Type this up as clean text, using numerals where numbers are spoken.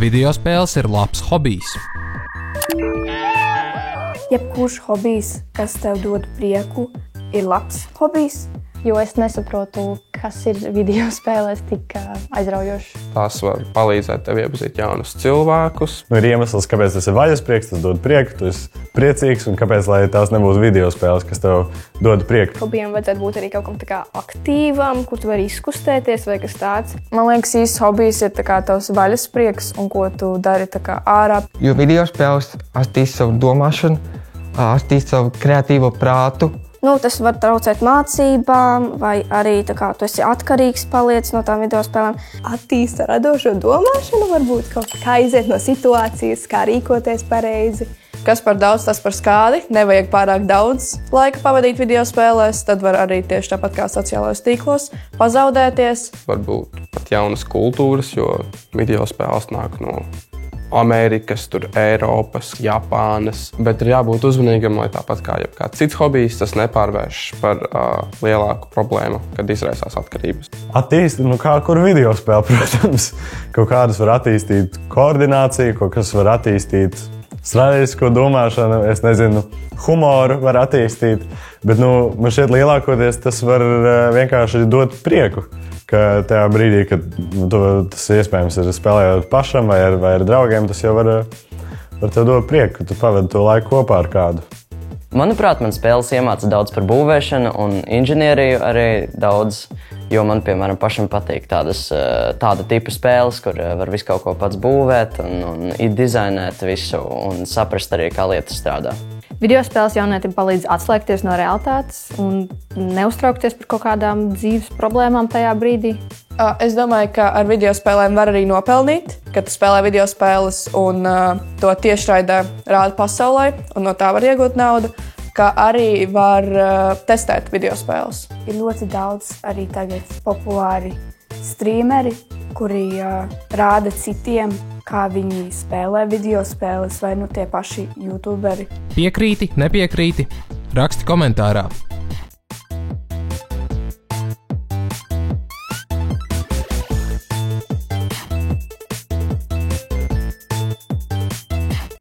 Videospēles ir labs hobijs. Jebkurš hobijs, kas tev dod prieku, ir labs hobijs. Jo es nesaprotu, kas ir videospēlēs tik aizraujoši. Tās var palīdzēt tev iepazīt jaunus cilvēkus. Ir iemesls, kāpēc tas ir vaļasprieks, tas dod prieku, tu esi priecīgs, un kāpēc, lai tās nebūtu videospēles, kas tev dod prieku. Hobijam vajadzētu būt arī kaut kam tā kā aktīvam, kur tu vari izkustēties vai kas tāds. Man liekas, īsts hobijs ir tavs vaļasprieks un ko tu dari ārā. Jo videospēles attīst savu domāšanu, attīst savu kreatīvo prātu. Tas var traucēt mācībām, vai arī tu esi atkarīgs paliec no tām videospēlēm. Attīsta radošo domāšanu, varbūt kaut kā iziet no situācijas, kā rīkoties pareizi. Kas par daudz, tas par skādi. Nevajag pārāk daudz laika pavadīt videospēlēs, tad var arī tieši tāpat kā sociālajos tīklos pazaudēties. Varbūt pat jaunas kultūras, jo videospēles nāk no Amerikas, Eiropas, Japānas, bet ir jābūt uzmanīgam, lai tāpat kā jebkāds cits hobijs, tas nepārvērš par lielāku problēmu, kad izraisās atkarības. Kā kur videospēle, protams. Kaut kādas var attīstīt koordināciju, kaut kas var attīstīt strateģisko domāšanu, es nezinu, humoru var attīstīt, bet man šķiet lielākoties tas var vienkārši dot prieku. Ka tajā brīdī, kad tas iespējams ir spēlējot pašam vai ar draugiem, tas jau var tev dot prieku, ka tu pavadi to laiku kopā ar kādu. Manuprāt, man spēles iemāca daudz par būvēšanu un inženieriju arī daudz, jo man, piemēram, pašam patīk tāda tipa spēles, kur var visu kaut ko pats būvēt un dizainēt visu un saprast arī, kā lietas strādā. Videospēles jaunietim palīdz atslēgties no realitātes un neuztraukties par kaut kādām dzīves problēmām tajā brīdī. Es domāju, ka ar videospēlēm var arī nopelnīt, kad tu spēlē videospēles un to tiešraidē rāda pasaulē, un no tā var iegūt naudu, kā arī var testēt videospēles. Ir ļoti daudz arī tagad populāri streameri, kuri rāda citiem, kā viņi spēlē videospēles vai tie paši youtuberi. Piekrīti, nepiekrīti? Raksti komentārā.